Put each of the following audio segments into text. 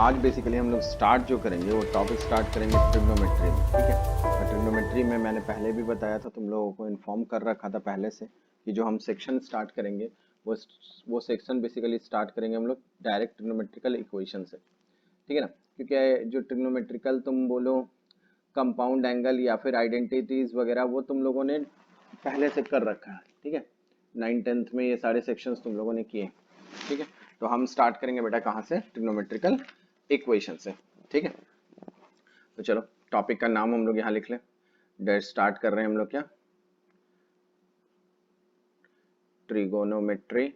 आज बेसिकली हम लोग स्टार्ट जो करेंगे वो टॉपिक स्टार्ट करेंगे ट्रिग्नोमेट्री में, ठीक है। और ट्रिग्नोमेट्री में मैंने पहले भी बताया था, तुम लोगों को इन्फॉर्म कर रखा था पहले से कि जो हम सेक्शन स्टार्ट करेंगे वो वो सेक्शन बेसिकली स्टार्ट करेंगे हम लोग डायरेक्ट ट्रिग्नोमेट्रिकल इक्वेशन से, ठीक है ना। क्योंकि जो ट्रिग्नोमेट्रिकल तुम बोलो कंपाउंड एंगल या फिर आइडेंटिटीज वगैरह वो तुम लोगों ने पहले से कर रखा है, ठीक है। 9th 10th में ये सारे सेक्शंस तुम लोगों ने किए, ठीक है। तो हम स्टार्ट करेंगे बेटा कहाँ से, ट्रिग्नोमेट्रिकल इक्वेशन से, ठीक है। तो चलो टॉपिक का नाम हम लोग यहाँ लिख लें, डायरेक्ट स्टार्ट कर रहे हैं हम लोग क्या, ट्रिगोनोमेट्री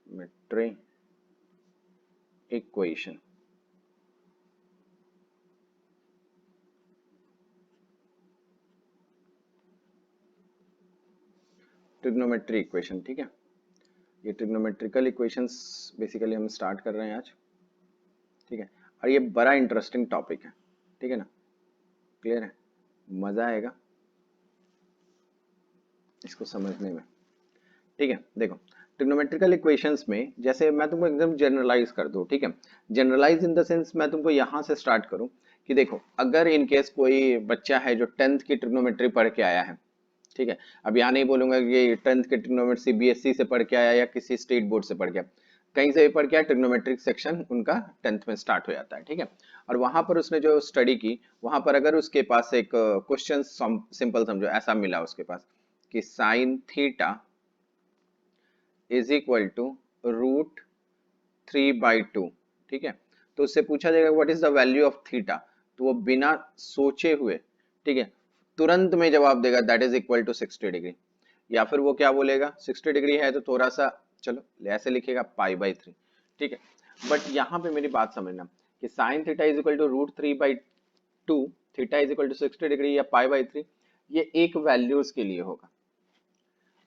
मेट्री इक्वेशन। ट्रिग्नोमेट्री इक्वेशन, ठीक है। ये ट्रिग्नोमेट्रिकल इक्वेशंस बेसिकली हम स्टार्ट कर रहे हैं आज, ठीक है। और ये बड़ा इंटरेस्टिंग टॉपिक है, ठीक है ना, क्लियर है, मजा आएगा इसको समझने में, ठीक है। देखो ट्रिग्नोमेट्रिकल इक्वेशंस में जैसे मैं तुमको एकदम जनरलाइज कर दूं, ठीक है। जनरलाइज इन द सेंस मैं तुमको यहां से स्टार्ट करूं कि देखो अगर इन केस कोई बच्चा है जो 10th की ट्रिग्नोमेट्री पढ़ के आया है, ठीक है। अब यहाँ नहीं बोलूंगा कि ये 10th के ट्रिग्नोमेट्री सीबीएसई से पढ़ के आया या किसी स्टेट बोर्ड से पढ़ के आया, कहीं से भी पढ़ के आया, ट्रिग्नोमेट्रिक सेक्शन उनका 10th में स्टार्ट हो जाता है, ठीक है। और वहां पर उसने जो स्टडी की वहां पर अगर उसके पास एक क्वेश्चन सिंपल समझो ऐसा मिला उसके पास कि sine theta is equal to √3/2, ठीक है। तो उससे पूछा जाएगा what is the value of theta, तो वो बिना सोचे हुए, ठीक है, तुरंत में जवाब देगा that is equal to 60 degree. या फिर वो क्या बोलेगा 60 डिग्री है तो थोड़ा सा चलो ऐसे लिखेगा π/3, ठीक है। बट यहाँ पे मेरी बात समझना कि sine theta is equal to √3/2, theta is equal to 60 degree या π/3, ये एक वैल्यूज के लिए होगा।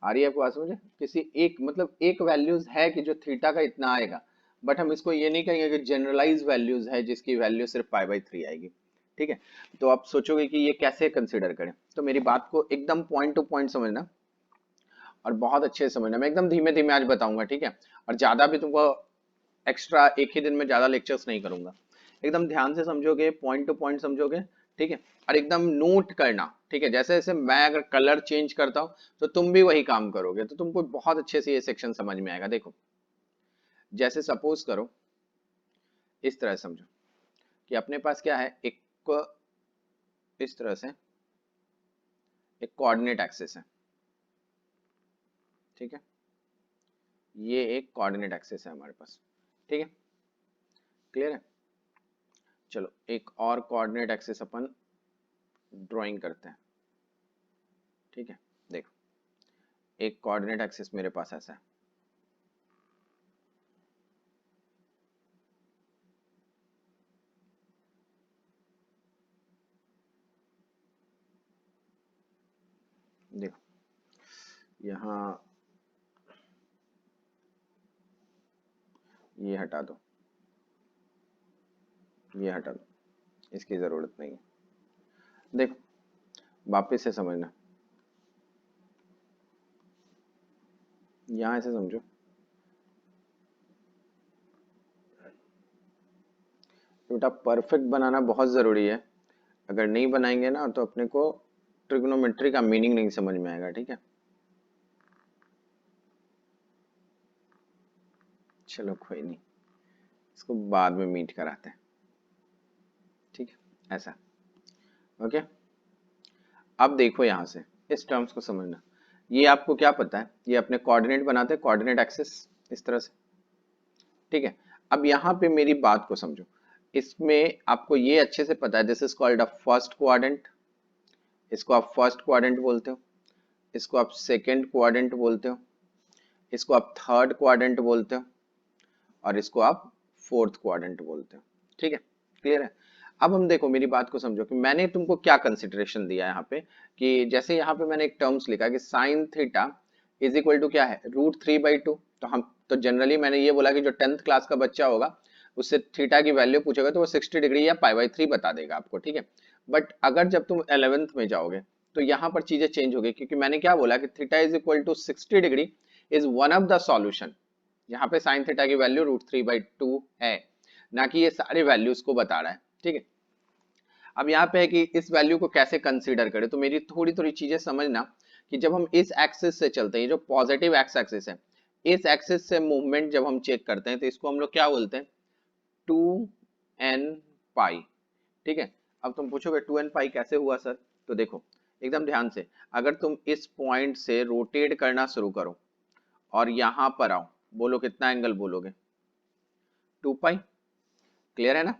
आ रही है आपको बात समझे, किसी एक मतलब एक वैल्यूज है कि जो थीटा का इतना आएगा, बट हम इसको ये नहीं कहेंगे कि जनरलाइज वैल्यूज है जिसकी वैल्यू सिर्फ π/3 आएगी, ठीक है। तो आप सोचोगे कि ये कैसे कंसीडर करें, तो मेरी बात को एकदम पॉइंट टू पॉइंट समझना और बहुत अच्छे से समझना, मैं एकदम धीमे धीमे आज बताऊंगा, ठीक है। और ज्यादा भी तुमको एक्स्ट्रा एक ही दिन में ज्यादा लेक्चर्स नहीं करूंगा, एकदम ध्यान से समझोगे, पॉइंट टू पॉइंट समझोगे, ठीक है। और एकदम नोट करना, ठीक है। जैसे जैसे मैं अगर कलर चेंज करता हूं तो तुम भी वही काम करोगे, तो तुमको बहुत अच्छे से ये सेक्शन समझ में आएगा। देखो जैसे सपोज करो इस तरह समझो कि अपने पास क्या है, एक इस तरह से एक कोऑर्डिनेट एक्सिस है, ठीक है। ये एक कोऑर्डिनेट एक्सिस है हमारे पास, ठीक है, क्लियर है। चलो एक और कोऑर्डिनेट एक्सिस अपन ड्राइंग करते हैं, ठीक है। देखो एक कोऑर्डिनेट एक्सिस मेरे पास ऐसा है, देखो यहाँ ये हटा दो, ये हटा दो, इसकी जरूरत नहीं है। देखो वापस से समझना, यहां से समझो, बेटा परफेक्ट बनाना बहुत जरूरी है, अगर नहीं बनाएंगे ना तो अपने को ट्रिग्नोमेट्री का मीनिंग नहीं समझ में आएगा, ठीक है। चलो कोई नहीं, इसको बाद में मीट कराते हैं, ठीक है, ऐसा, ओके। अब देखो यहां से इस टर्म्स को समझना, ये आपको क्या पता है, ये अपने कोऑर्डिनेट बनाते हैं, कोऑर्डिनेट एक्सिस इस तरह से, ठीक है। अब यहाँ पे मेरी बात को समझो, इसमें आपको ये अच्छे से पता है this is called a first quadrant, इसको आप फर्स्ट क्वाड्रेंट बोलते हो, इसको आप सेकंड क्वाड्रेंट बोलते हो, इसको आप थर्ड क्वाड्रेंट बोलते हो, और इसको आप फोर्थ क्वाड्रेंट बोलते हो, ठीक है, क्लियर है। अब हम देखो मेरी बात को समझो कि मैंने तुमको क्या कंसिडरेशन दिया यहाँ पे, कि जैसे यहाँ पे मैंने एक टर्म्स लिखा कि sine theta is equal to क्या है, √3/2, तो हम तो जनरली मैंने ये बोला कि जो 10th क्लास का बच्चा होगा उससे थीटा की वैल्यू पूछेगा तो वो 60 डिग्री या π/3 बता देगा आपको, ठीक है। बट अगर जब तुम 11th में जाओगे तो यहाँ पर चीजें चेंज हो गई, क्योंकि मैंने क्या बोला कि theta is equal to 60 degree is one of the solution. यहाँ पे साइन थीटा की वैल्यू √3/2 है, ना कि ये सारे वैल्यूज को बता रहा है, ठीक है। अब यहाँ पे है कि इस वैल्यू को कैसे कंसीडर करें, तो मेरी थोड़ी थोड़ी चीजें समझना कि जब हम इस एक्सिस से चलते हैं, जो पॉजिटिव एक्स एक्सिस है, इस एक्सिस से मूवमेंट जब हम चेक करते हैं तो इसको हम लोग क्या बोलते हैं, 2n पाई, ठीक है। अब तुम पूछोगे 2n पाई कैसे हुआ सर, तो देखो एकदम ध्यान से, अगर तुम इस पॉइंट से रोटेट करना शुरू करो और यहां पर आओ, बोलो कितना एंगल बोलोगे, 2 पाई, क्लियर है ना,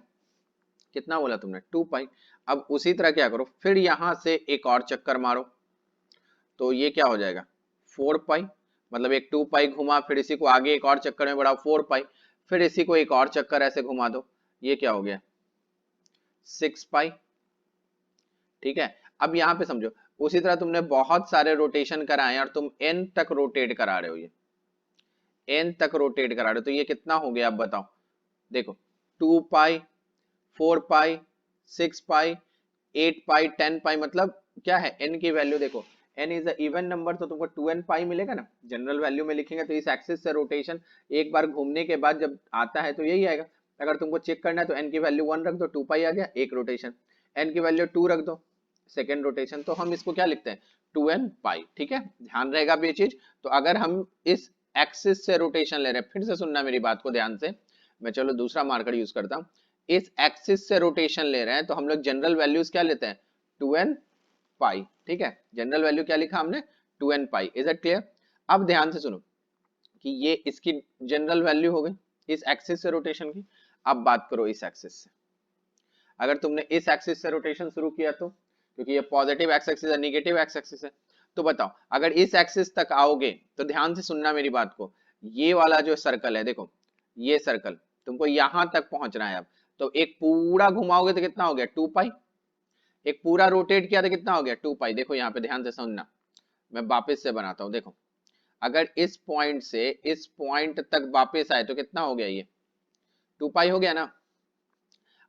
कितना बोला तुमने, 2 पाई। अब उसी तरह क्या करो, फिर यहां से एक और चक्कर मारो, तो ये क्या हो जाएगा 4 पाई, मतलब एक 2 पाई घुमा, फिर इसी को आगे एक और चक्कर में बढ़ाओ 4 पाई, फिर इसी को एक और चक्कर ऐसे घुमा दो, ये क्या हो गया 6 पाई, ठीक है। अब यहाँ पे समझो, उसी तरह तुमने बहुत सारे रोटेशन कराए और तुम n तक रोटेट करा रहे हो, ये n तक रोटेट करा रहे हो, तो ये कितना हो गया अब बताओ, देखो 2 पाई, 4 पाई, 6 पाई, 8 पाई, 10 पाई, मतलब क्या है n की वैल्यू देखो, n is a even number, तो तुमको 2n पाई मिलेगा ना, जनरल वैल्यू में लिखेंगे तो इस एक्सिस से रोटेशन एक बार घूमने के बाद जब आता है तो यही आएगा। अगर तुमको चेक करना है तो n की वैल्यू 1 रख दो, 2 पाई आ गया एक रोटेशन, n की वैल्यू 2 रख दो सेकेंड रोटेशन, तो हम इसको क्या लिखते हैं 2n पाई, ठीक है, ध्यान रहेगा अब ये चीज। तो अगर हम इस एक्सिस से रोटेशन ले रहे हैं, फिर से सुनना मेरी बात को ध्यान से, मैं चलो दूसरा मार्कर यूज करता हूं, इस एक्सिस से रोटेशन ले रहे हैं तो हम लोग जनरल वैल्यूज क्या लेते हैं 2n पाई, ठीक है, जनरल वैल्यू क्या लिखा हमने 2n pi, is it clear. अब ध्यान से सुनो कि ये इसकी जनरल वैल्यू हो गई इस एक्सिस से रोटेशन की। अब बात करो इस एक्सिस से, अगर तुमने इस एक्सिस से रोटेशन शुरू किया तो, क्योंकि ये पॉजिटिव एक्स एक्सिस है निगेटिव एक्स एक्सिस है, तो बताओ अगर इस एक्सिस तक आओगे तो ध्यान से सुनना मेरी बात को, ये वाला जो सर्कल है देखो, ये सर्कल तुमको यहां तक पहुंचना है। अब तो एक पूरा घुमाओगे तो कितना हो गया 2 पाई, एक पूरा रोटेट किया तो कितना हो गया 2 पाई। देखो यहाँ पे ध्यान से समझना, मैं वापस से बनाता हूँ, देखो अगर इस पॉइंट से इस पॉइंट तक वापस आए तो कितना हो गया, ये 2 पाई हो गया ना।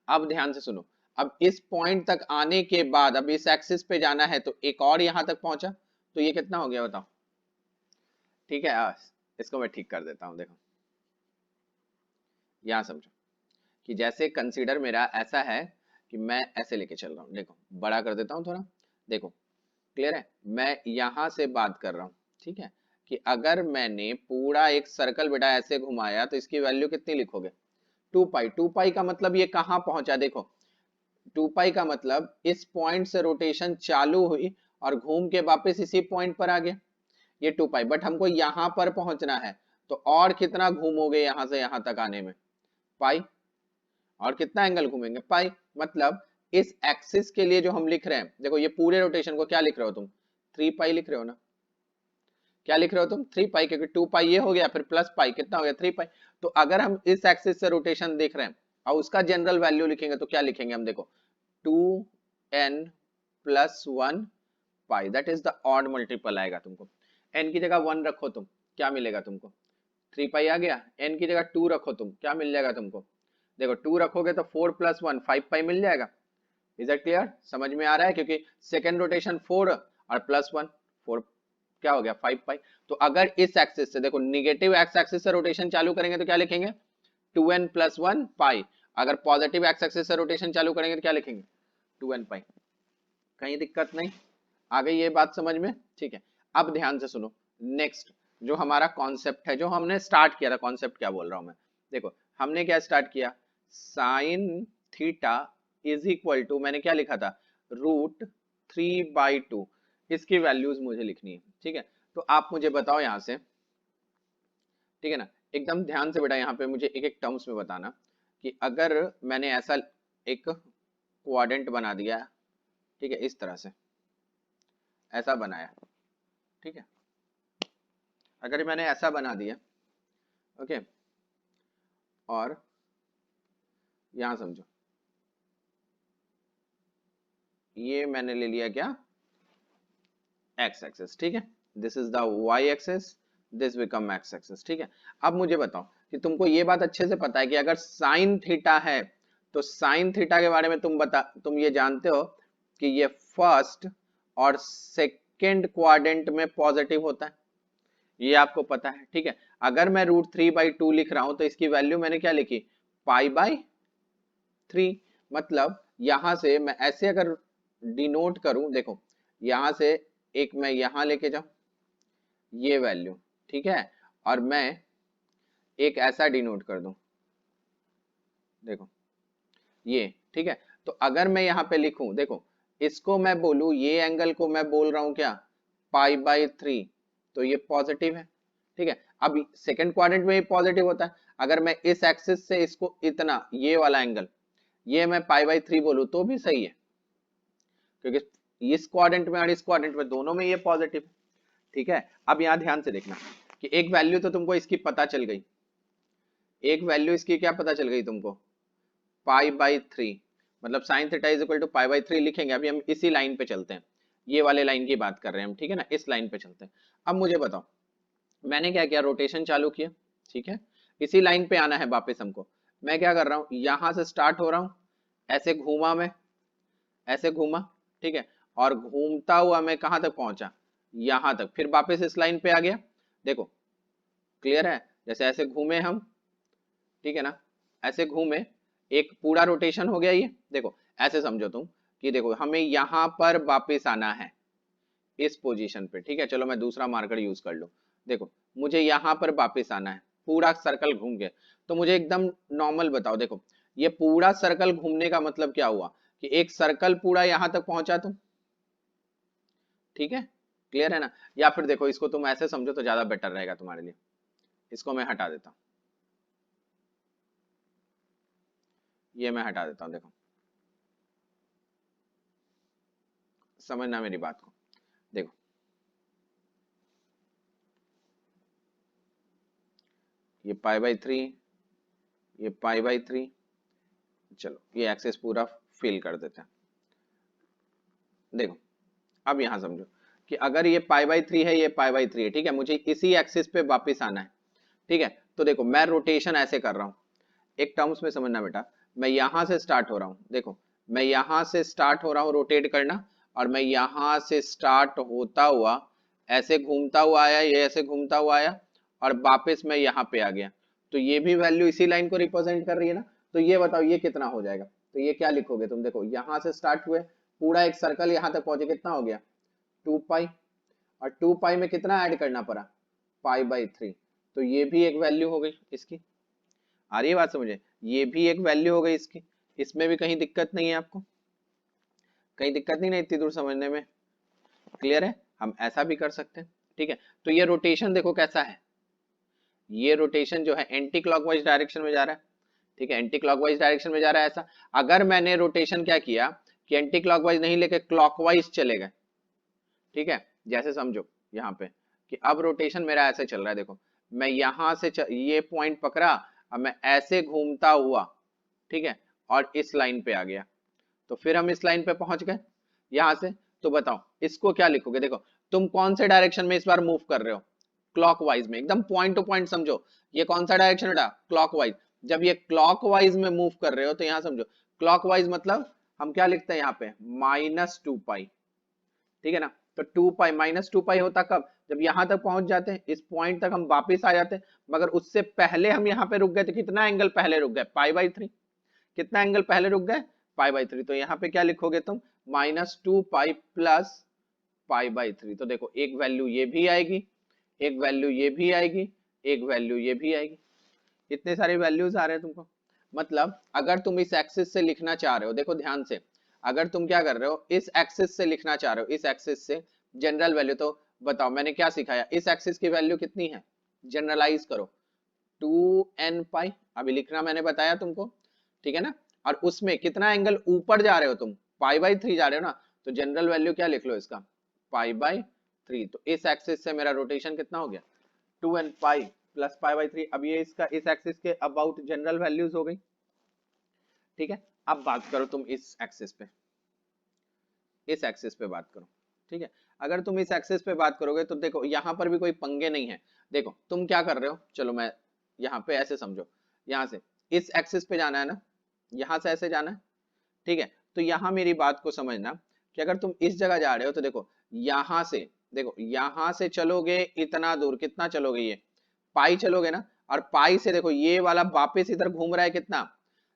अब ध्यान से सुनो, अब इस पॉइंट तक आने के बाद अब इस एक्सिस पे जाना है तो एक और यहां तक पहुंचा, तो ये कितना हो गया बताओ, ठीक है। इसको मैं ठीक कर देता हूं, देखो यहां समझो कि जैसे कंसीडर मेरा ऐसा है कि मैं ऐसे लेके चल रहा हूं, देखो बड़ा कर देता हूं थोड़ा, देखो क्लियर है, मैं यहां से बात कर रहा हूं, ठीक है, कि अगर मैंने पूरा एक सर्कल बेटा ऐसे घुमाया तो इसकी वैल्यू कितनी लिखोगे 2 पाई। 2 पाई का मतलब ये कहां पहुंचा, देखो 2 पाई का मतलब इस पॉइंट से रोटेशन चालू हुई और घूम के वापस इसी पॉइंट पर आ गया, ये 2 पाई, बट हमको यहां पर पहुंचना है, तो और कितना घूमोगे यहां से यहां तक आने में पाई, और कितना एंगल घूमेंगे पाई, मतलब इस एक्सिस के लिए जो हम लिख रहे हैं, देखो ये पूरे रोटेशन को क्या लिख रहे हो तुम 3 पाई लिख रहे हो ना, क्या लिख रहे हो तुम 3 पाई, क्योंकि 2 पाई ये हो गया फिर प्लस पाई कितना हो गया 3 पाई। तो अगर हम इस एक्सिस से रोटेशन देख रहे हैं और उसका जनरल वैल्यू लिखेंगे तो क्या लिखेंगे हम, देखो 2n+1 pi, that is the odd multiple आएगा तुमको, n की जगह 1 रखो तुम, क्या मिलेगा तुमको 3 पाई आ गया, n की जगह 2 रखो तुम, क्या मिल जाएगा तुमको, देखो 2 रखोगे तो 4+1 5 पाई मिल जाएगा। इज दैट क्लियर, समझ में आ रहा है, क्योंकि सेकेंड रोटेशन 4 और +1 4 क्या हो गया 5 पाई। तो अगर इस एक्सिस से देखो निगेटिव एक्स एक्सिस से रोटेशन चालू करेंगे तो क्या लिखेंगे 2n+1 पाई, अगर पॉजिटिव एक्स एक्सिस से रोटेशन चालू करेंगे तो क्या लिखेंगे 2n पाई। कहीं दिक्कत नहीं, आ गई ये बात समझ में, ठीक है। अब ध्यान से सुनो, नेक्स्ट जो हमारा कॉन्सेप्ट है, जो हमने स्टार्ट किया था, कॉन्सेप्ट क्या बोल रहा हूं मैं, देखो हमने क्या स्टार्ट किया, sine theta is equal to, मैंने क्या लिखा था √3/2, इसकी वैल्यूज मुझे लिखनी है, ठीक है। तो आप मुझे बताओ यहां से, ठीक है ना, एकदम ध्यान से बेटा, यहाँ पे मुझे एक एक टर्म्स में बताना कि अगर मैंने ऐसा एक क्वाड्रेंट बना दिया, ठीक है, इस तरह से ऐसा बनाया, ठीक है, अगर मैंने ऐसा बना दिया, ओके, और यहां समझो ये मैंने ले लिया क्या एक्स एक्सेस, ठीक है, this is the Y axis, this become X axis, ठीक है। अब मुझे बताओ कि तुमको ये बात अच्छे से पता है कि अगर साइन थीटा है तो साइन थीटा के बारे में तुम ये जानते हो कि ये फर्स्ट और सेकेंड क्वाड्रेंट में पॉजिटिव होता है, ये आपको पता है, ठीक है। अगर मैं √3/2 लिख रहा हूं तो इसकी वैल्यू मैंने क्या लिखी, π/3। मतलब यहां से मैं ऐसे अगर डिनोट करूं, देखो यहां से एक मैं यहां लेके जाऊं ये वैल्यू, ठीक है, और मैं एक ऐसा डिनोट कर दूं, देखो ये, ठीक है। तो अगर मैं यहाँ पे लिखूं, देखो इसको मैं बोलूं, ये एंगल को मैं बोल रहा हूं क्या, π/3, तो ये पॉजिटिव है, ठीक है। अब सेकंड क्वाड्रेंट में ये पॉजिटिव होता है, अगर मैं इस एक्सिस से इसको इतना, ये वाला एंगल, ये मैं π/3 बोलूं तो भी सही है, क्योंकि इस क्वाड्रेंट में और इस क्वाड्रेंट में दोनों में ये पॉजिटिव, ठीक है। अब यहाँ ध्यान से देखना कि एक वैल्यू तो तुमको इसकी पता चल गई, एक वैल्यू इसकी क्या पता चल गई तुमको, π/3, मतलब sin theta is equal to π/3 लिखेंगे। अभी हम इसी लाइन पे चलते हैं, ये वाले लाइन की बात कर रहे हैं हम, ठीक है ना, इस लाइन पे चलते हैं। अब मुझे बताओ मैंने क्या किया, रोटेशन चालू किया, ठीक है, इसी लाइन पे आना है वापस हमको। मैं क्या कर रहा हूँ, यहां से स्टार्ट हो रहा हूँ, ऐसे घूमा मैं, ऐसे घूमा, ठीक है, और घूमता हुआ मैं कहां तक पहुंचा, यहां तक, फिर वापस इस लाइन पे आ गया। देखो क्लियर है, जैसे ऐसे घूमे हम, ठीक है ना, ऐसे घूमे, एक पूरा रोटेशन हो गया ये। देखो ऐसे समझो तुम कि देखो हमें यहां पर वापस आना है इस पोजीशन पे, ठीक है। चलो मैं दूसरा मार्कर यूज कर लूं, देखो मुझे यहां पर वापस आना है, पूरा सर्कल घूम के। तो मुझे एकदम नॉर्मल बताओ, देखो ये पूरा सर्कल घूमने का मतलब क्या हुआ कि एक सर्कल पूरा यहां तक पहुंचा तुम, ठीक है, क्लियर है ना। या फिर देखो इसको तुम ऐसे समझो तो ज्यादा बेटर रहेगा तुम्हारे लिए, इसको मैं हटा देता हूं, ये मैं हटा देता हूं, देखो समझना मेरी बात को। देखो ये π/3, ये π/3, चलो ये एक्सेस पूरा फिल कर देते हैं। देखो अब यहां समझो कि अगर ये π/3 है, ये π/3 है, ठीक है, मुझे इसी एक्सिस पे वापस आना है, ठीक है। तो देखो मैं रोटेशन ऐसे कर रहा हूं, एक टर्म्स में समझना बेटा, मैं यहां से स्टार्ट हो रहा हूं, देखो मैं यहां से स्टार्ट हो रहा हूं रोटेट करना, और मैं यहां से स्टार्ट होता हुआ ऐसे घूमता हुआ आया, ये ऐसे घूमता हुआ आया, और वापस मैं यहाँ पे आ गया। तो ये भी वैल्यू इसी लाइन को रिप्रेजेंट कर रही है ना। तो ये बताओ ये कितना हो जाएगा, तो ये क्या लिखोगे तुम, देखो यहां से स्टार्ट हुए, पूरा एक सर्कल यहां तक पहुंचे, कितना हो गया 2π, और 2π में कितना ऐड करना पड़ा, π/3। तो ये भी एक वैल्यू हो गई इसकी, आ रही है बात समझे, ये भी एक वैल्यू हो गई इसकी। इसमें भी कहीं दिक्कत नहीं है आपको, कहीं दिक्कत नहीं है इतनी दूर समझने में, क्लियर है। हम ऐसा भी कर सकते हैं, ठीक है। तो ये रोटेशन देखो कैसा है, ये रोटेशन जो है एंटी क्लॉकवाइज डायरेक्शन में जा रहा है, ठीक है, एंटी क्लॉकवाइज डायरेक्शन में जा रहा है ऐसा। अगर मैंने रोटेशन क्या किया कि एंटी क्लॉकवाइज नहीं लेके क्लॉकवाइज चले गए, ठीक है, जैसे समझो यहाँ पे कि अब रोटेशन मेरा ऐसे चल रहा है, देखो मैं यहां से ये पॉइंट पकड़ा, अब मैं ऐसे घूमता हुआ, ठीक है, और इस लाइन पे आ गया, तो फिर हम इस लाइन पे पहुंच गए यहां से। तो बताओ इसको क्या लिखोगे, देखो तुम कौन से डायरेक्शन में इस बार मूव कर रहे हो, क्लॉकवाइज में, एकदम पॉइंट टू पॉइंट समझो। ये कौन सा डायरेक्शन बेटा, क्लॉकवाइज। जब ये क्लॉकवाइज में मूव कर रहे हो तो यहां समझो क्लॉकवाइज मतलब हम क्या लिखते हैं यहाँ पे, -2π, ठीक है ना। तो 2π, -2π होता कब, जब यहां तक पहुंच जाते हैं, इस पॉइंट तक हम वापिस आ जाते हैं, मगर उससे पहले हम यहाँ पे रुक गए, तो कितना एंगल पहले रुक गए, π/3, कितना एंगल पहले रुक गए, π/3। तो यहाँ पे क्या लिखोगे तुम, -2π प्लस π/3। तो देखो एक वैल्यू ये भी आएगी, एक वैल्यू ये भी आएगी, एक वैल्यू ये भी आएगी, इतने सारे वैल्यूज आ रहे हैं तुमको। मतलब अगर तुम इस एक्सिस से लिखना चाह रहे हो, देखो ध्यान से, अगर तुम क्या कर रहे हो, इस एक्सिस से लिखना चाह रहे हो, इस एक्सिस से जनरल वैल्यू, तो बताओ मैंने क्या सिखाया, इस एक्सिस की वैल्यू कितनी है, जनरलाइज करो 2nπ, अभी लिखना मैंने बताया तुमको, ठीक है ना। और उसमें कितना एंगल ऊपर जा रहे हो तुम, π/3 जा रहे हो ना, तो जनरल वैल्यू क्या लिख लो इसका, π/3। तो इस एक्सिस से मेरा रोटेशन कितना हो गया, 2nπ प्लस π/3। अब ये इसका इस एक्सिस के अबाउट जनरल वैल्यूज हो गई, ठीक है। अब बात करो तुम इस एक्सिस पे, इस एक्सिस पे बात करो, ठीक है। अगर तुम इस एक्सिस पे बात करोगे तो देखो यहाँ पर भी कोई पंगे नहीं है। देखो तुम क्या कर रहे हो, चलो मैं यहाँ पे ऐसे समझो, यहाँ से इस एक्सिस पे जाना है ना, यहाँ से ऐसे जाना है, ठीक है। तो यहाँ मेरी बात को समझना कि अगर तुम इस जगह जा रहे हो तो देखो यहां से, देखो यहां से चलोगे इतना दूर, कितना चलोगे, ये पाई चलोगे ना, और पाई से देखो ये वाला वापस इधर घूम रहा है कितना,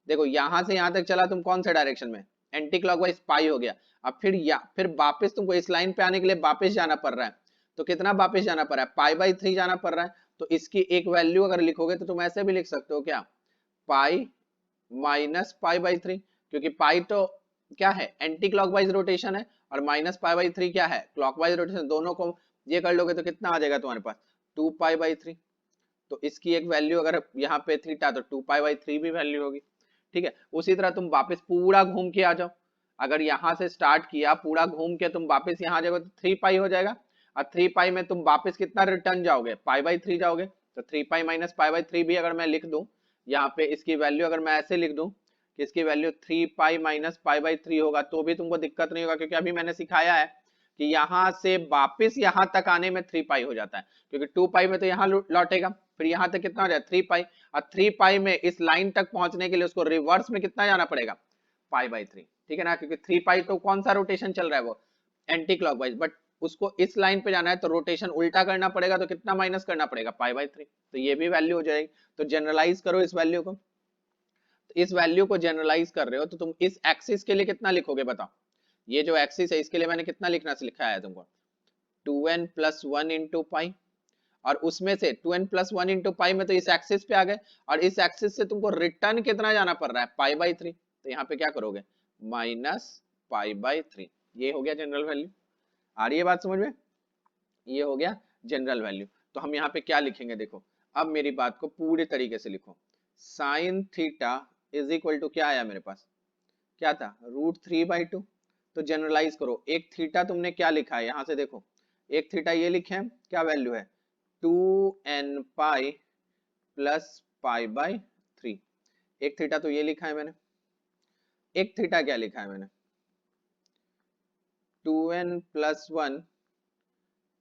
देखो यहां से यहां तक चला तुम कौन से डायरेक्शन में, एंटी क्लॉकवाइज पाई हो गया। अब फिर वापस तुमको इस लाइन पे आने के लिए वापस जाना पड़ रहा है, तो कितना वापस जाना पड़ रहा है, पाई बाई 3 जाना पड़ रहा है। तो इसकी एक वैल्यू अगर लिखोगे तो तुम ऐसे भी लिख सकते हो क्या, पाई माइनस पाई बाई 3, क्योंकि पाई तो क्या है, एंटी क्लॉकवाइज रोटेशन है, और माइनस पाई बाई 3 क्या है, क्लॉकवाइज रोटेशन। दोनों को ये कर लोगे तो कितना आ जाएगा तुम्हारे पास, 2 पाई बाई 3। तो इसकी एक वैल्यू अगर यहाँ पे थीटा, तो 2 पाई बाई 3 भी वैल्यू होगी। ठीक है, उसी तरह तुम वापस पूरा घूम के आ जाओ, अगर यहाँ से स्टार्ट किया पूरा घूम के तुम वापस यहाँ जाओगे तो 3 पाई हो जाएगा, और 3 पाई में तुम वापस कितना रिटर्न जाओगे, पाई बाई 3 जाओगे। तो 3 पाई माइनस पाई बाई 3 भी अगर मैं लिख दूं यहाँ पे, इसकी वैल्यू अगर मैं ऐसे लिख दूं कि इसकी value 3 pi minus pi by 3 होगा, तो भी तुमको दिक्कत नहीं होगा, क्योंकि अभी मैंने सिखाया है कि यहाँ से वापस यहाँ तक आने में 3 पाई हो जाता है, क्योंकि 2 पाई में तो यहाँ लौटेगा, फिर यहाँ तक कितना हो जाए 3 पाई, और 3 पाई में इस लाइन तक पहुंचने के लिए उसको रिवर्स में कितना जाना पड़ेगा, पाई बाई 3। ठीक है ना, क्योंकि 3 पाई तो कौन सा रोटेशन चल रहा है, वो एंटी क्लॉकवाइज, बट उसको इस लाइन पे जाना है तो रोटेशन उल्टा करना पड़ेगा, तो कितना माइनस करना पड़ेगा, पाई बाई 3। तो ये भी वैल्यू हो जाएगी। तो जनरलाइज करो इस वैल्यू को, तो इस वैल्यू को जनरलाइज कर रहे हो तो तुम इस एक्सिस के लिए कितना लिखोगे बताओ, ये जो एक्सिस है इसके लिए मैंने कितना लिखना लिखा है तुमको, 2n प्लस 1 इंटू पाई, और उसमें से 2n प्लस 1 इंटू पाई में तो इस एक्सिस पे आ गए, और इस एक्सिस से तुमको रिटर्न कितना जाना पड़ रहा है, पाई बाई 3। तो यहाँ पे क्या करोगे, माइनस पाई बाई 3। ये हो गया जनरल वैल्यू। आ रही है बात समझ में, ये हो गया जनरल वैल्यू। तो हम यहाँ पे क्या लिखेंगे, देखो अब मेरी बात को पूरे तरीके से लिखो, sine theta is equal to क्या आया मेरे पास, क्या था, √3/2। तो जनरलाइज करो, एक थीटा तुमने क्या लिखा है यहां से देखो, एक थीटा ये लिखे हैं, क्या वैल्यू है, 2n pi plus pi by 3। एक थीटा तो ये लिखा है मैंने, एक थीटा क्या लिखा है मैंने, 2n plus 1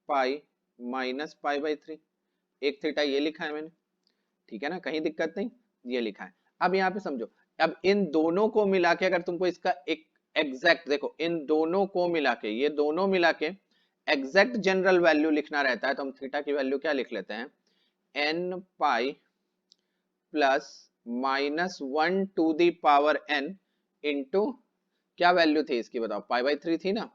pi minus pi by 3। एक थीटा ये लिखा है मैंने, ठीक है ना, कहीं दिक्कत नहीं, ये लिखा है। अब यहाँ पे समझो, अब इन दोनों को मिला के अगर तुमको इसका एक एग्जैक्ट, देखो इन दोनों को मिला के, ये दोनों मिला के एग्जैक्ट जनरल वैल्यू लिखना रहता है, तो हम थीटा की वैल्यू क्या लिख लेते हैं, n pi plus minus 1 to the power n into, क्या वैल्यू थी इसकी बताओ, पाई बाई 3 थी ना,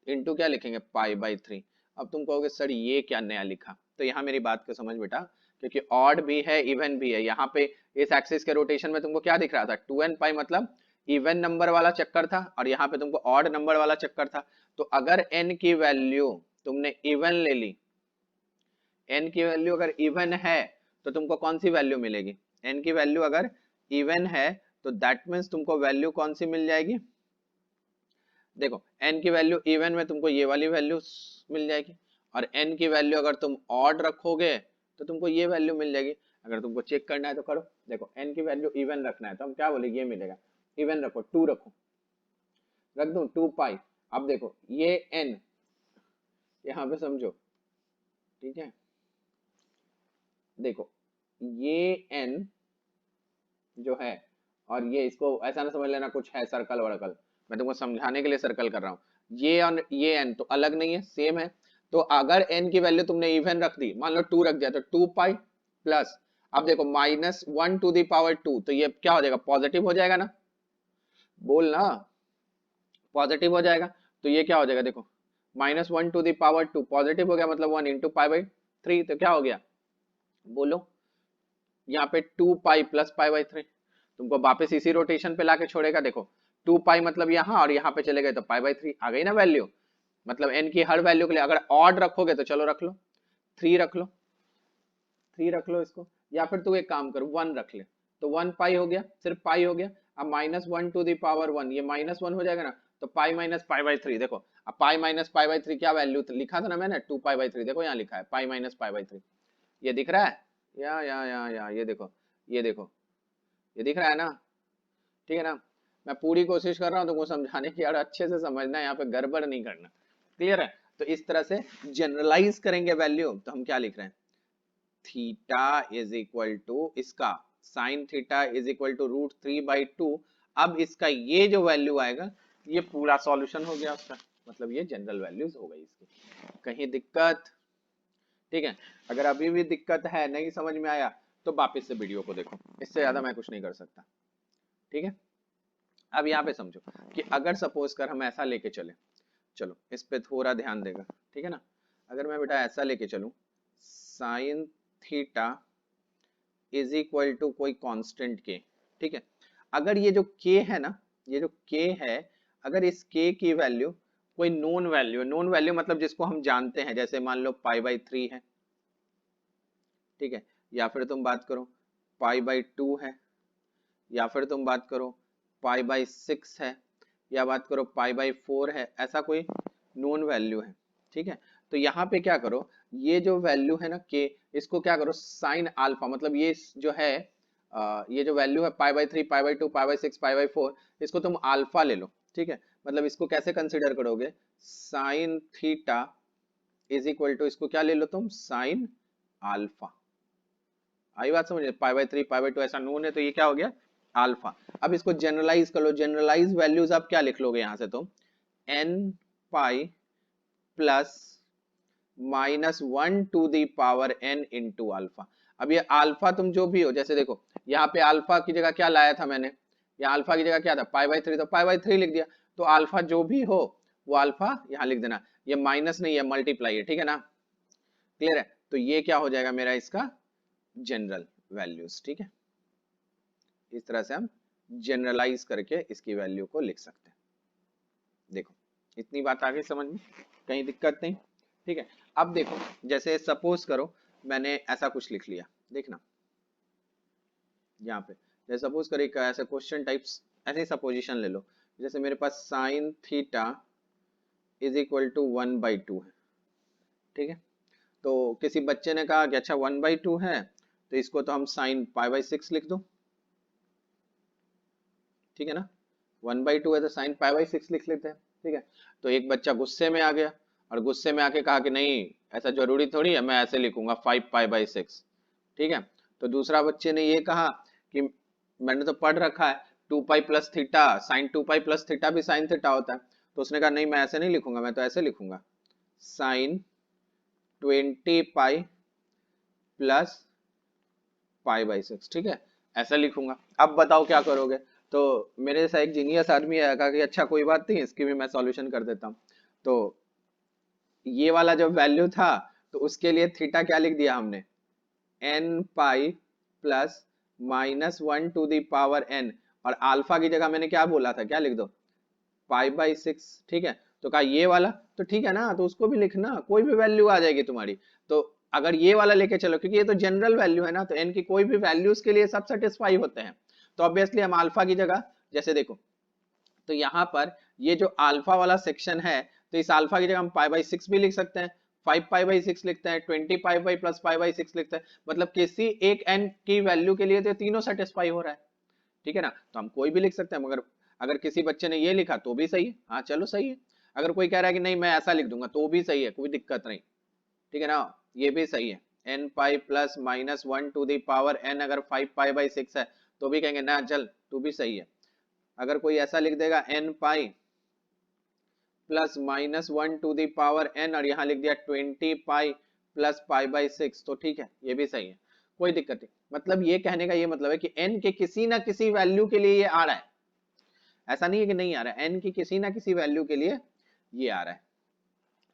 इंटू क्या लिखेंगे, पाई बाई 3। अब तुम कहोगे सर ये क्या नया लिखा, तो यहाँ मेरी बात को समझ बेटा, क्योंकि ऑड भी है इवन भी है, यहाँ पे इस एक्सिस के रोटेशन में तुमको क्या दिख रहा था, 2n पाई मतलब इवन नंबर वाला चक्कर था, और यहाँ पे तुमको ऑड नंबर वाला चक्कर था। तो अगर n की वैल्यू तुमने इवन ले ली, n की वैल्यू अगर इवन है तो तुमको कौन सी वैल्यू मिलेगी, n की वैल्यू अगर इवन है तो दैट मीन्स तुमको वैल्यू कौन सी मिल जाएगी, देखो n की वैल्यू इवन में तुमको ये वाली वैल्यू मिल जाएगी, और n की वैल्यू अगर तुम ऑड रखोगे तो तुमको ये वैल्यू मिल जाएगी। अगर तुमको चेक करना है तो करो, देखो n की वैल्यू इवन रखना है तो हम क्या बोले, ये मिलेगा, इवन रखो, 2 रखो, रख दूं 2 पाई। अब देखो ये n यहाँ पे समझो, ठीक है, देखो ये n जो है, और ये, इसको ऐसा ना समझ लेना कुछ है सर्कल वर्कल, मैं तुमको समझाने के लिए सर्कल कर रहा हूँ, ये और ये n तो अलग नहीं है, सेम है। तो अगर n की वैल्यू तुमने इवन रख दी, मान लो 2 रख दिया, तो 2 पाई प्लस, अब देखो माइनस 1 टू दी पावर 2, तो ये क्या हो जाएगा, पॉजिटिव हो जाएगा ना, बोल ना, पॉजिटिव हो जाएगा। तो ये क्या हो जाएगा, देखो minus 1 to the power 2 positive हो गया, मतलब 1 इंटू पाई बाई 3, तो क्या हो गया, बोलो, यहाँ पे 2 पाई प्लस पाई बाई 3 तुमको वापस इसी रोटेशन पे लाके छोड़ेगा। देखो 2 पाई मतलब यहाँ, और यहाँ पे चले गए तो पाई बाई 3 आ गई ना वैल्यू, मतलब n की हर वैल्यू के लिए अगर ऑड रखोगे तो चलो रख लो 3, रख लो 3 रख लो इसको, या फिर तू एक काम कर 1 रख ले, तो 1 पाई हो गया, सिर्फ पाई हो गया। अब माइनस 1 टू दी पावर 1, ये माइनस 1 हो जाएगा ना, तो पाई माइनस पाई बाई 3, देखो अब पाई माइनस पाई बाई 3 क्या वैल्यू लिखा था ना मैंने, 2 पाई बाई 3, देखो यहाँ लिखा है पाई माइनस पाई बाई 3, ये दिख रहा है, या ये देखो, ये देखो, ये दिख रहा है ना, ठीक है ना। मैं पूरी कोशिश कर रहा हूँ तुमको समझाने की, यार अच्छे से समझना, यहाँ पे गड़बड़ नहीं करना, क्लियर है। तो इस तरह से जनरलाइज करेंगे वैल्यू, तो हम क्या लिख रहे हैं, थीटा इज इक्वल टू इसका sine theta is equal to √3/2। अब इसका ये जो वैल्यू आएगा, ये पूरा सॉल्यूशन हो गया उसका। मतलब ये जनरल वैल्यूज हो गई इसकी। कहीं दिक्कत? ठीक है, अगर अभी भी दिक्कत है, नहीं समझ में आया, तो वापस से वीडियो को देखो, इससे ज्यादा मैं कुछ नहीं कर सकता। ठीक है, अब यहाँ पे समझो कि अगर सपोज कर हम ऐसा लेके चले, चलो इस पे थोड़ा ध्यान देगा, ठीक है ना। अगर मैं बेटा ऐसा लेके चलूं, sine theta is equal to कोई कांस्टेंट के, ठीक है। अगर ये जो के है ना, ये जो के है, अगर इस के की वैल्यू कोई नोन वैल्यू, नोन वैल्यू मतलब जिसको हम जानते हैं, जैसे मान लो पाई/3 है, ठीक है, या फिर तुम बात करो पाई/2 है, या फिर तुम बात करो पाई/6 है, या बात करो पाई/4 है, ऐसा कोई नोन वैल्यू है, ठीक है। तो यहाँ पे क्या करो, ये जो वैल्यू है ना के, इसको क्या करो साइन अल्फा, मतलब ये जो है ये जो वैल्यू है पाई/3 पाई/2 पाई/6 पाई/4, इसको तुम अल्फा ले लो, ठीक है। मतलब इसको कैसे कंसिडर करोगे, sine theta is equal to, इसको क्या ले लो तुम, साइन अल्फा। आई बात समझ, पाई/3 पाई/2 ऐसा नोन है, तो ये क्या हो गया, अल्फा। अब इसको जनरलाइज कर लो, जनरलाइज वैल्यूज आप क्या लिख लोगे यहां से तुम, n pi plus -1 to the power n into alpha. अब ये अल्फा तुम जो भी हो, जैसे देखो यहाँ पे अल्फा की जगह क्या लाया था मैंने, यहाँ अल्फा की जगह क्या था पाई/3, तो पाई/3 लिख दिया, तो अल्फा जो भी हो वो अल्फा यहाँ लिख देना, ये माइनस नहीं है मल्टीप्लाई है, ठीक है ना, क्लियर है। तो ये क्या हो जाएगा मेरा इसका जनरल वैल्यूज, ठीक है। इस तरह से हम जनरलाइज करके इसकी वैल्यू को लिख सकते हैं। देखो इतनी बात आगे समझ में, कहीं दिक्कत नहीं, ठीक है। अब देखो जैसे सपोज करो मैंने ऐसा कुछ लिख लिया, देखना यहाँ पे, जैसे सपोज करो एक ऐसा क्वेश्चन टाइप्स, ऐसे सपोजिशन ले लो, जैसे मेरे पास sine theta is equal to 1/2 है, ठीक है। तो किसी बच्चे ने कहा कि अच्छा 1/2 है, तो इसको तो हम साइन पाई/6 लिख दो, ठीक है ना, 1/2 है तो साइन पाई/6 लिख लेते हैं, ठीक है। तो एक बच्चा गुस्से में आ गया, और गुस्से में आके कहा कि नहीं ऐसा जरूरी थोड़ी है, मैं ऐसे लिखूंगा 5 पाई/6, ठीक है। तो दूसरा बच्चे ने ये कहा कि मैंने तो पढ़ रखा है 2 pi plus theta, sine 2 pi plus theta भी साइन थीटा होता है, तो उसने कहा नहीं मैं ऐसे नहीं लिखूंगा, मैं तो ऐसे लिखूंगा साइन 20 पाई प्लस पाई/6, ठीक है, ऐसा लिखूंगा। अब बताओ क्या करोगे, तो मेरे जैसा एक जीनियस आदमी है, कहा कि अच्छा कोई बात नहीं, इसकी भी मैं सॉल्यूशन कर देता हूँ। तो ये वाला जो वैल्यू था, तो उसके लिए थीटा क्या लिख दिया हमने, n pi plus -1 to the power n, और अल्फा की जगह मैंने क्या बोला था, क्या लिख दो पाई/6, ठीक है। तो कहा ये वाला, तो ठीक है ना, तो उसको भी लिखना, कोई भी वैल्यू आ जाएगी तुम्हारी। तो अगर ये वाला लेके चलो, क्योंकि ये तो जनरल वैल्यू है ना, तो n की कोई भी वैल्यूज के लिए सब सेटिस्फाई होते हैं, तो ऑब्वियसली हम अल्फा की जगह, जैसे देखो तो यहाँ पर ये जो अल्फा वाला सेक्शन है, तो इस अल्फा की जगह हम पाई/6 भी लिख सकते हैं, 5 पाई/6 लिखते हैं, 20 पाई प्लस पाई/6 लिखते हैं, मतलब किसी एक n की वैल्यू के लिए तो तीनों सेटिस्फाई हो रहा है, ठीक है ना। तो हम कोई भी लिख सकते हैं, मगर अगर किसी बच्चे ने ये लिखा तो भी सही है, हाँ चलो सही है। अगर कोई कह रहा है कि नहीं मैं ऐसा लिख दूंगा तो भी सही है, कोई दिक्कत नहीं, ठीक है ना, ये भी सही है। n pi plus -1 to the power n, अगर 5 पाई/6 है तो भी कहेंगे ना चल तू भी सही है। अगर कोई ऐसा लिख देगा n pi plus -1 to the power n, और यहाँ लिख दिया 20 पाई प्लस पाई/6, तो ठीक है ये भी सही है, कोई दिक्कत नहीं। मतलब ये कहने का ये मतलब है कि n के किसी ना किसी वैल्यू के लिए ये आ रहा है, ऐसा नहीं है कि नहीं आ रहा है, n की किसी ना किसी वैल्यू के लिए ये आ रहा है।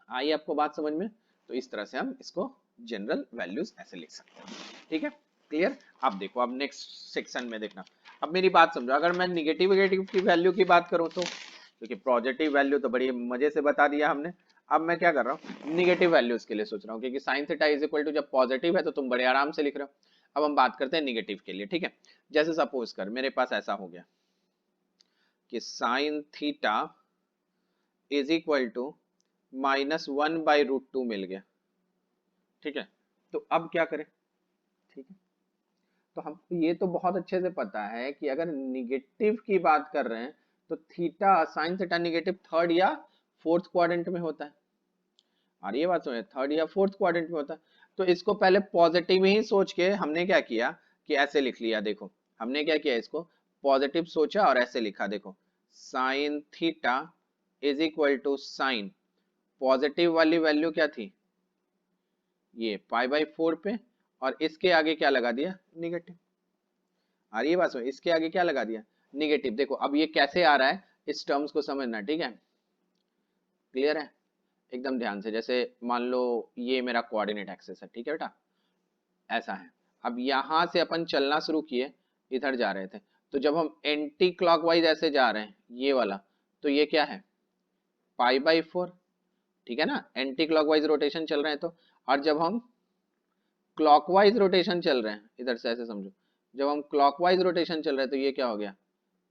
आइए आपको बात समझ में, तो इस तरह से हम इसको जनरल वैल्यूज ऐसे लिख सकते हैं, ठीक है, क्लियर। अब देखो अब नेक्स्ट सेक्शन में देखना, अब मेरी बात समझो, अगर मैं निगेटिव की वैल्यू की बात करूं तो, क्योंकि पॉजिटिव वैल्यू तो बड़ी मजे से बता दिया हमने, अब मैं क्या कर रहा हूँ निगेटिव वैल्यूज के लिए सोच रहा हूँ, क्योंकि sine theta is equal to जब पॉजिटिव है तो तुम बड़े आराम से लिख रहे हो। अब हम बात करते हैं निगेटिव के लिए, ठीक है। जैसे सपोज कर मेरे पास ऐसा हो गया कि sine theta is equal to -1/√2 मिल गया, ठीक है। तो अब क्या करें, ठीक है, तो हमको ये तो बहुत अच्छे से पता है कि अगर निगेटिव की बात कर रहे हैं तो theta, sine theta negative third या फोर्थ क्वाड्रेंट में होता है, और ये बात समझे थर्ड या फोर्थ क्वाड्रेंट में होता है। तो इसको पहले पॉजिटिव ही सोच के हमने क्या किया कि ऐसे लिख लिया, देखो हमने क्या किया, इसको पॉजिटिव सोचा और ऐसे लिखा, देखो sine theta is equal to sine, positive वाली वैल्यू क्या थी, ये π/4 पे, और इसके आगे क्या लगा दिया, निगेटिव। आ रही है बात समझ, इसके आगे क्या लगा दिया, निगेटिव। देखो अब ये कैसे आ रहा है, इस टर्म्स को समझना, ठीक है, क्लियर है एकदम ध्यान से। जैसे मान लो ये मेरा कोऑर्डिनेट एक्सिस है, ठीक है बेटा, ऐसा है। अब यहां से अपन चलना शुरू किए, इधर जा रहे थे, तो जब हम एंटी क्लॉकवाइज ऐसे जा रहे हैं, ये वाला, तो ये क्या है, π/4, ठीक है ना, एंटी क्लॉकवाइज रोटेशन चल रहे हैं तो। और जब हम क्लॉकवाइज रोटेशन चल रहे हैं, इधर से ऐसे समझो, जब हम क्लॉकवाइज रोटेशन चल रहे हैं तो ये क्या हो गया,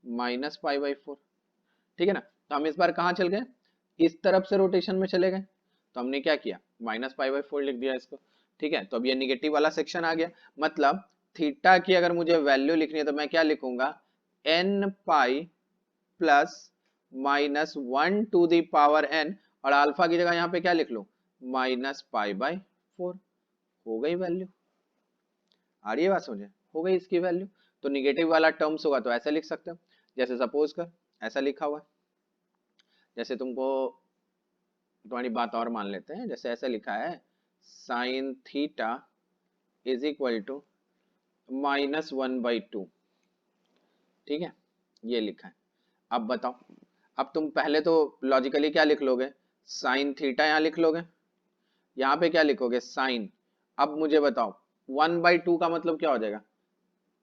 -π/4, ठीक है ना। तो हम इस बार कहाँ चल गए, इस तरफ से रोटेशन में चले गए, तो हमने क्या किया, -π/4 लिख दिया इसको, ठीक है। तो अब ये निगेटिव वाला सेक्शन आ गया, मतलब थीटा की अगर मुझे वैल्यू लिखनी है तो मैं क्या लिखूंगा, n π plus -1 to the power n, और अल्फा की जगह यहाँ पे क्या लिख लूं, -π/4, हो गई वैल्यू। आ रही है बात समझे, हो गई इसकी वैल्यू। तो निगेटिव वाला टर्म्स होगा तो ऐसा लिख सकते हो, जैसे सपोज कर ऐसा लिखा हुआ है, जैसे तुमको तुम्हारी बात और मान लेते हैं, जैसे ऐसा लिखा है, sine theta is equal to -1/2, ठीक है, ये लिखा है। अब बताओ, अब तुम पहले तो लॉजिकली क्या लिख लोगे, साइन थीटा यहाँ लिख लोगे, यहाँ पे क्या लिखोगे, साइन। अब मुझे बताओ 1/2 का मतलब क्या हो जाएगा,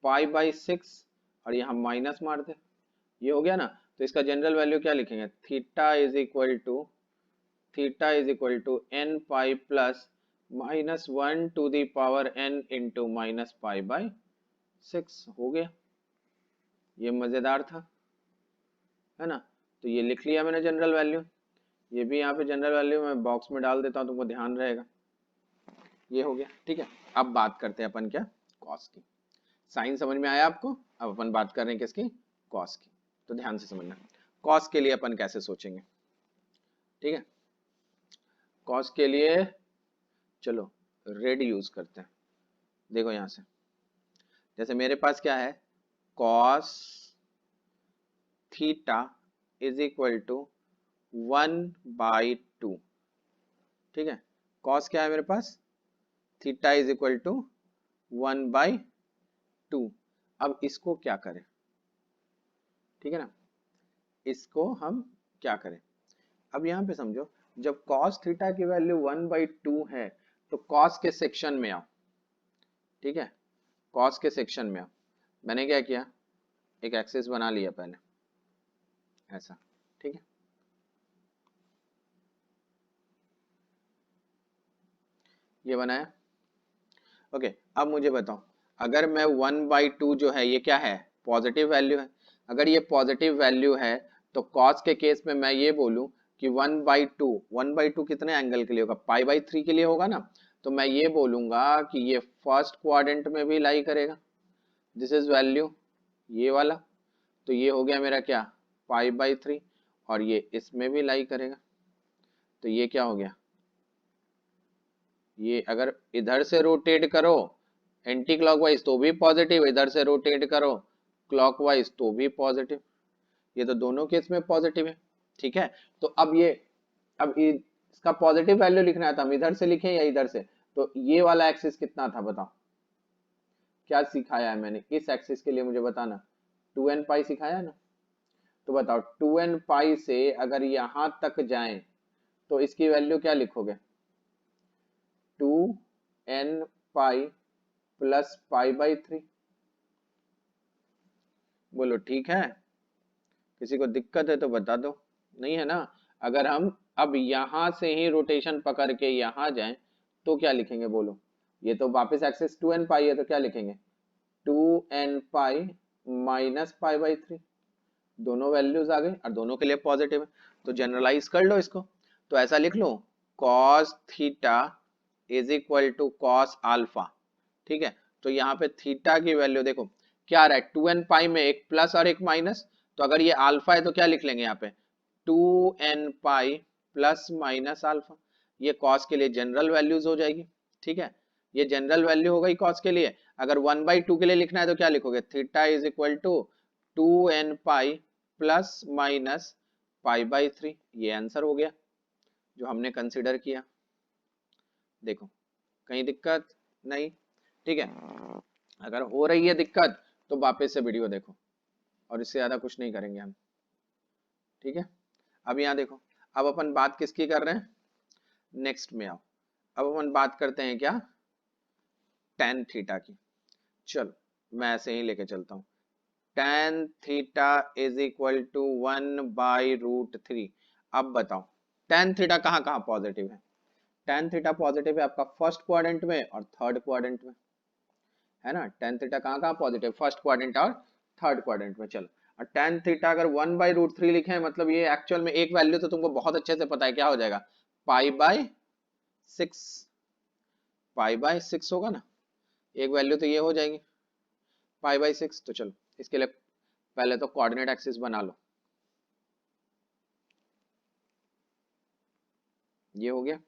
π/6, और यहाँ माइनस मार दे, ये हो गया ना। तो इसका जनरल वैल्यू क्या लिखेंगे, theta is equal to n π plus -1 to the power n into -π/6, हो गया। ये मजेदार था, है ना। तो ये लिख लिया मैंने जनरल वैल्यू, ये भी यहाँ पे जनरल वैल्यू मैं बॉक्स में डाल देता हूँ, तुमको ध्यान रहेगा। ये हो गया, ठीक है। अब बात करते हैं अपन क्या, कॉस की। साइन समझ में आया आपको, अब अपन बात कर रहे हैं किसकी, कॉस की। तो ध्यान से समझना, कॉस के लिए अपन कैसे सोचेंगे, ठीक है। कॉस के लिए चलो रेड यूज करते हैं। देखो यहां से, जैसे मेरे पास क्या है, cos theta is equal to 1/2, ठीक है। कॉस क्या है मेरे पास, थीटा इज इक्वल टू 1/2। अब इसको क्या करें, ठीक है ना, इसको हम क्या करें। अब यहाँ पे समझो, जब cos थीटा की वैल्यू 1/2 है तो cos के सेक्शन में आओ, ठीक है, cos के सेक्शन में आओ। मैंने क्या किया, एक एक्सिस बना लिया पहले ऐसा, ठीक है, ये बनाया, ओके। अब मुझे बताओ, अगर मैं 1/2 जो है ये क्या है, पॉजिटिव वैल्यू है, अगर ये पॉजिटिव वैल्यू है तो cos के केस में मैं ये बोलूं कि 1/2 कितने एंगल के लिए होगा, π/3 के लिए होगा ना। तो मैं ये बोलूंगा कि ये फर्स्ट क्वाड्रेंट में भी लाई करेगा, दिस इज वैल्यू ये वाला, तो ये हो गया मेरा क्या, π/3, और ये इसमें भी लाई करेगा, तो ये क्या हो गया, ये अगर इधर से रोटेट करो एंटी क्लॉकवाइज तो भी पॉजिटिव, इधर से रोटेट करो क्लॉकवाइज तो भी पॉजिटिव, ये तो दोनों केस में पॉजिटिव है, ठीक है। तो अब ये, अब इसका पॉजिटिव वैल्यू लिखना है तो हम इधर से लिखें या इधर से, तो ये वाला एक्सिस कितना था बताओ, क्या सिखाया है मैंने इस एक्सिस के लिए, मुझे बताना, 2n π सिखाया है ना। तो बताओ 2n π से अगर यहां तक जाएं तो इसकी वैल्यू क्या लिखोगे, 2n π प्लस π/3, बोलो ठीक है, किसी को दिक्कत है तो बता दो, नहीं है ना। अगर हम अब यहां से ही रोटेशन पकड़ के यहां जाएं तो क्या लिखेंगे बोलो, ये तो वापस एक्सिस 2n π है तो क्या लिखेंगे, 2n π माइनस π/3, दोनों वैल्यूज आ गई और दोनों के लिए पॉजिटिव है, तो जनरलाइज कर लो इसको। तो ऐसा लिख लो, cos theta is equal to cos alpha, ठीक है। तो यहाँ पे थीटा की वैल्यू देखो क्या आ रहा है, 2n π में एक प्लस और एक माइनस, तो अगर ये अल्फा है तो क्या लिख लेंगे यहाँ पे, 2n π प्लस माइनस अल्फा, ये cos के लिए जनरल वैल्यूज हो जाएगी, ठीक है। ये जनरल वैल्यू हो गई cos के लिए। अगर 1/2 के लिए लिखना है तो क्या लिखोगे, theta is equal to 2n π plus minus pi by 3, ये आंसर हो गया जो हमने कंसिडर किया। देखो कहीं दिक्कत नहीं, ठीक है। अगर हो रही है दिक्कत तो वापस से वीडियो देखो, और इससे ज्यादा कुछ नहीं करेंगे हम, ठीक है। अब यहाँ देखो, अब अपन बात किसकी कर रहे हैं, नेक्स्ट में आओ। अब अपन बात करते हैं क्या, tan थीटा की। चलो मैं ऐसे ही लेके चलता हूँ, tan theta is equal to 1/√3। अब बताओ tan थीटा कहाँ कहाँ पॉजिटिव है, tan थीटा पॉजिटिव है आपका फर्स्ट क्वाड्रेंट में और थर्ड क्वाड्रेंट में, है ना। tan थीटा कहाँ कहाँ पॉजिटिव, फर्स्ट क्वाड्रेंट और थर्ड क्वाड्रेंट में। चलो, और tan थीटा अगर 1/√3 लिखे हैं, मतलब ये एक्चुअल में एक वैल्यू तो तुमको बहुत अच्छे से पता है, क्या हो जाएगा, पाई/6, पाई/6 होगा ना, एक वैल्यू तो ये हो जाएगी पाई/6। तो चलो इसके लिए पहले तो कोऑर्डिनेट एक्सिस बना लो, ये हो गया,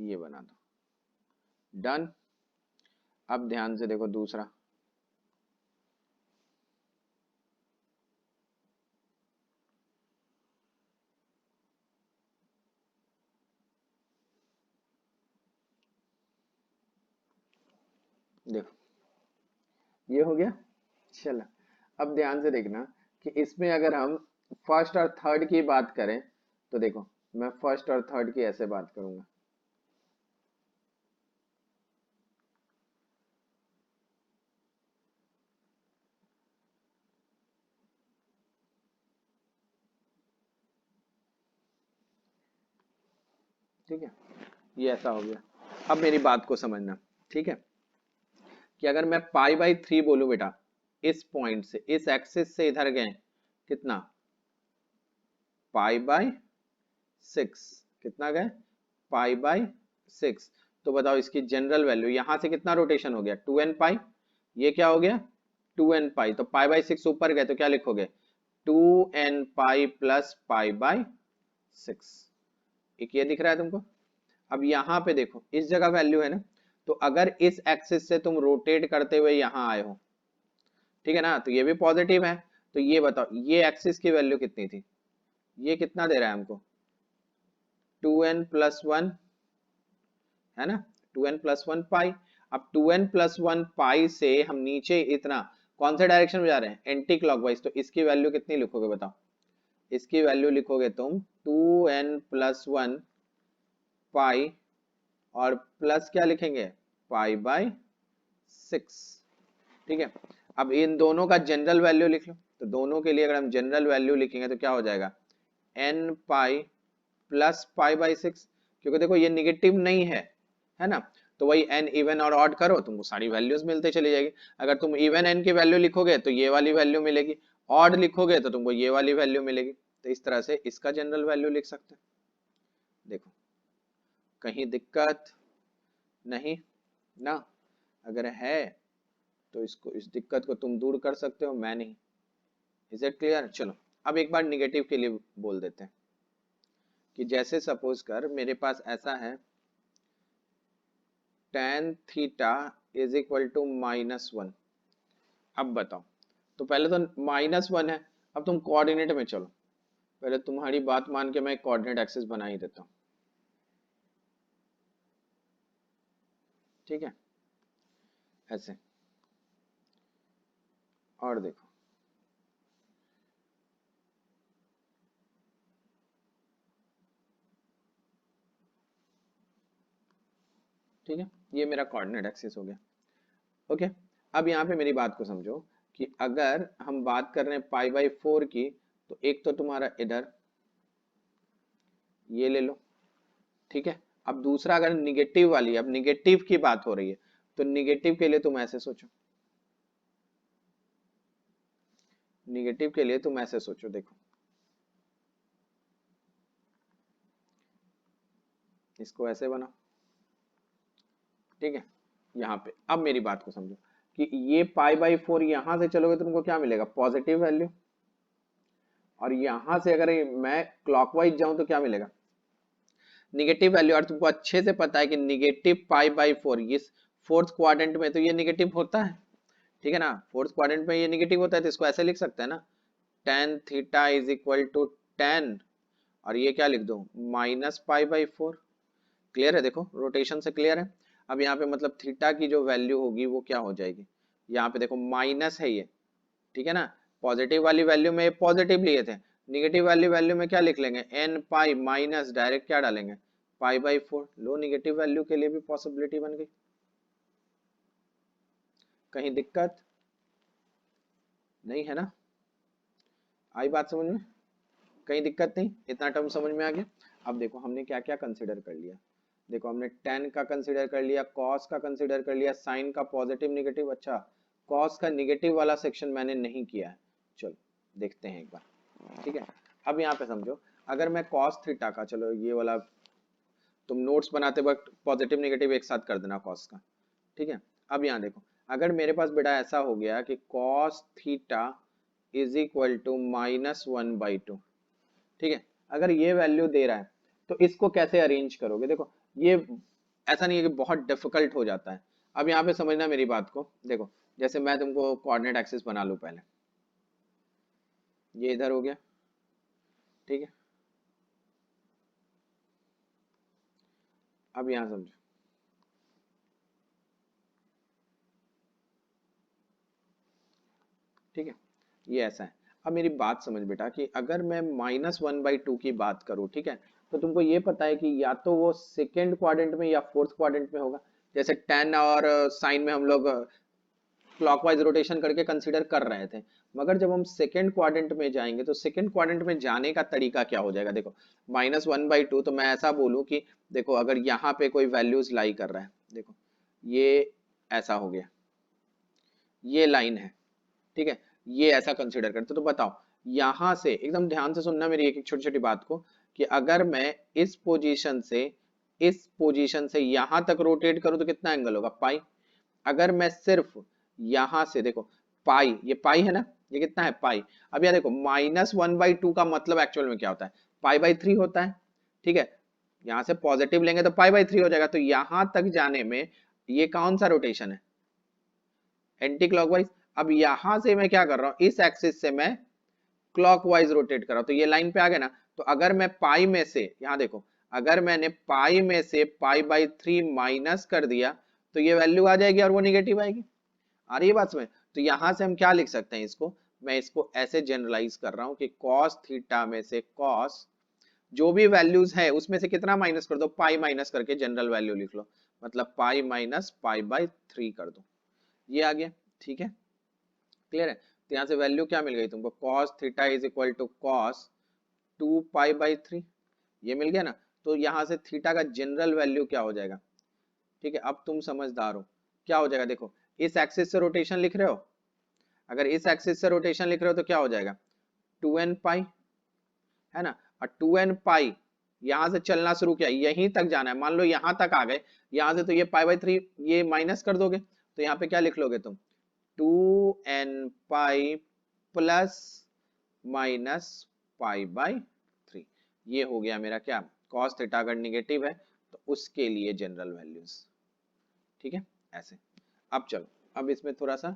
ये बना दो, डन। अब ध्यान से देखो दूसरा, देखो ये हो गया। चलो अब ध्यान से देखना कि इसमें अगर हम फर्स्ट और थर्ड की बात करें तो देखो, मैं फर्स्ट और थर्ड की ऐसे बात करूंगा, ठीक है, ये ऐसा हो गया। अब मेरी बात को समझना, ठीक है, कि अगर मैं पाई/3 बोलूं बेटा, इस पॉइंट से, इस एक्सिस से इधर गए कितना, पाई/6, कितना गए, पाई/6। तो बताओ इसकी जनरल वैल्यू, यहां से कितना रोटेशन हो गया, 2n पाई, ये क्या हो गया 2n पाई, तो पाई/6 ऊपर गए तो क्या लिखोगे, 2n पाई प्लस पाई/6। एक ये दिख रहा है तुमको। अब यहाँ पे देखो इस जगह वैल्यू है ना, तो अगर इस एक्सिस से तुम रोटेट करते हुए यहाँ आए हो, ठीक है ना, तो ये भी पॉजिटिव है। तो ये बताओ ये एक्सिस की वैल्यू कितनी थी, ये कितना दे रहा है हमको, 2n+1, है ना, 2n+1 पाई। अब 2n+1 पाई से हम नीचे इतना कौन से डायरेक्शन में जा रहे हैं, एंटी क्लॉकवाइज, तो इसकी वैल्यू कितनी लिखोगे बताओ, इसकी वैल्यू लिखोगे तुम 2n+1 पाई, और प्लस क्या लिखेंगे, पाई/6, ठीक है। अब इन दोनों का जनरल वैल्यू लिख लो, तो दोनों के लिए अगर हम जनरल वैल्यू लिखेंगे तो क्या हो जाएगा, n पाई प्लस पाई/6, क्योंकि देखो ये निगेटिव नहीं है ना, तो वही n इवन और ऑड करो तुमको सारी वैल्यूज मिलते चली जाएगी। अगर तुम इवन n की वैल्यू लिखोगे तो ये वाली वैल्यू मिलेगी, ऑड लिखोगे तो तुमको ये वाली वैल्यू मिलेगी। तो इस तरह से इसका जनरल वैल्यू लिख सकते हैं। देखो कहीं दिक्कत नहीं ना, अगर है तो इसको, इस दिक्कत को तुम दूर कर सकते हो, मैं नहीं। Is it clear. चलो अब एक बार निगेटिव के लिए बोल देते हैं, कि जैसे सपोज कर मेरे पास ऐसा है, tan theta is equal to -1। अब बताओ, तो पहले तो -1 है, अब तुम कोऑर्डिनेट में चलो, पहले तुम्हारी बात मान के मैं कोऑर्डिनेट एक्सिस बना ही देता हूँ, ठीक है, ऐसे। और देखो ठीक है, ये मेरा कोऑर्डिनेट एक्सिस हो गया, ओके। अब यहाँ पे मेरी बात को समझो, कि अगर हम बात कर रहे हैं पाई/4 की, तो एक तो तुम्हारा इधर ये ले लो, ठीक है। अब दूसरा अगर निगेटिव वाली, अब निगेटिव की बात हो रही है, तो निगेटिव के लिए तुम ऐसे सोचो, निगेटिव के लिए तुम ऐसे सोचो, देखो इसको ऐसे बनाओ, ठीक है। यहाँ पे अब मेरी बात को समझो, कि ये पाई/4 यहां से चलोगे तो तुमको क्या मिलेगा, पॉजिटिव वैल्यू, और यहां से अगर मैं क्लॉकवाइज जाऊं तो क्या मिलेगा, निगेटिव वैल्यू। और तुमको अच्छे से पता है कि निगेटिव पाई/4 इस फोर्थ क्वाड्रेंट में तो ये निगेटिव होता है, ठीक है ना, फोर्थ क्वाड्रेंट में ये निगेटिव होता है, तो इसको ऐसे लिख सकते हैं ना, tan theta is equal to 10 और ये क्या लिख दो -π/4। क्लियर है? देखो रोटेशन से क्लियर है। अब यहाँ पे मतलब थीटा की जो वैल्यू होगी वो क्या हो जाएगी, यहाँ पे देखो माइनस है ये, ठीक है ना, पॉजिटिव वाली वैल्यू में पॉजिटिव लिए थे, निगेटिव वाली वैल्यू में क्या लिख लेंगे n पाई माइनस डायरेक्ट क्या डालेंगे π/4। लो निगेटिव वैल्यू के लिए भी पॉसिबिलिटी बन गई। कहीं दिक्कत नहीं है ना? आई बात समझ में? कहीं दिक्कत नहीं, इतना टर्म समझ में आ गया। अब देखो हमने क्या क्या कंसिडर कर लिया। देखो हमने tan का कंसिडर कर लिया, cos का कंसिडर कर लिया, sin का पॉजिटिव निगेटिव। अच्छा cos का निगेटिव वाला सेक्शन मैंने नहीं किया है, चलो देखते हैं एक बार। ठीक है, अब यहाँ पे समझो, अगर मैं cos थीटा का, चलो ये वाला तुम नोट्स बनाते वक्त पॉजिटिव निगेटिव एक साथ कर देना cos का। ठीक है, अब यहाँ देखो, अगर मेरे पास बेटा ऐसा हो गया कि cos theta is equal to -1/2, ठीक है, अगर ये वैल्यू दे रहा है तो इसको कैसे अरेंज करोगे? देखो ये ऐसा नहीं है कि बहुत डिफिकल्ट हो जाता है। अब यहाँ पे समझना मेरी बात को। देखो जैसे मैं तुमको कोऑर्डिनेट एक्सिस बना लूं, पहले ये इधर हो गया, ठीक है, अब यहाँ समझो, ठीक है, ये ऐसा है। अब मेरी बात समझ बेटा कि अगर मैं -1/2 की बात करूं, ठीक है, तो तुमको ये पता है कि या तो वो सेकेंड क्वाड्रेंट में या फोर्थ क्वाड्रेंट में होगा। जैसे tan और साइन में हम लोग क्लॉकवाइज रोटेशन करके कंसीडर कर रहे थे, मगर जब हम सेकेंड क्वाड्रेंट में जाएंगे तो सेकेंड क्वाड्रेंट में जाने का तरीका क्या हो जाएगा? देखो -1/2, तो मैं ऐसा बोलूं कि देखो अगर यहाँ पे कोई वैल्यूज लाई कर रहा है, देखो ये ऐसा हो गया, ये लाइन है, ठीक है, ये ऐसा कंसिडर करते, तो बताओ यहां से एकदम ध्यान से सुनना मेरी एक एक छोटी छोटी बात को, कि अगर मैं इस पोजीशन से यहां तक रोटेट करूं तो कितना एंगल होगा पाई। अगर मैं सिर्फ यहां से देखो पाई, ये पाई है ना, ये कितना है पाई। अब यह देखो -1/2 का मतलब एक्चुअल में क्या होता है, π/3 होता है, ठीक है, यहां से पॉजिटिव लेंगे तो π/3 हो जाएगा। तो यहां तक जाने में ये कौन सा रोटेशन है, एंटी क्लॉकवाइज। अब यहां से मैं क्या कर रहा हूं, इस एक्सिस से मैं क्लॉकवाइज रोटेट कर रहा हूं, तो ये लाइन पे आ गया ना। तो अगर मैं पाई में से, यहां देखो, अगर मैंने पाई में से π/3 माइनस कर दिया तो ये वैल्यू आ जाएगी और वो निगेटिव आएगी। आ रही है बात समझ? तो यहां से हम क्या लिख सकते हैं इसको, मैं इसको ऐसे जनरलाइज कर रहा हूं कि cos थीटा में से cos जो भी वैल्यूज है उसमें से कितना माइनस कर दो, पाई माइनस करके जनरल वैल्यू लिख लो, मतलब पाई माइनस π/3 कर दो, ये आ गया। ठीक है, क्लियर है? तो यहाँ से वैल्यू क्या मिल गई तुमको, cos theta is equal to cos 2π/3, ये मिल गया ना। तो यहाँ से थीटा का जनरल वैल्यू क्या हो जाएगा? ठीक है, अब तुम समझदार हो, क्या हो जाएगा? देखो इस एक्सिस से रोटेशन लिख रहे हो, अगर इस एक्सिस से रोटेशन लिख रहे हो तो क्या हो जाएगा 2n पाई, है ना, और 2n पाई यहां से चलना शुरू किया, यहीं तक जाना है, मान लो यहां तक आ गए, यहां से तो ये π/3 ये माइनस कर दोगे, तो यहाँ पे क्या लिख लोगे तुम 2n पाई प्लस माइनस π/3, ये हो गया मेरा क्या, cos थीटा अगर निगेटिव है तो उसके लिए जनरल वैल्यूज। ठीक है, ऐसे। अब चलो, अब इसमें थोड़ा सा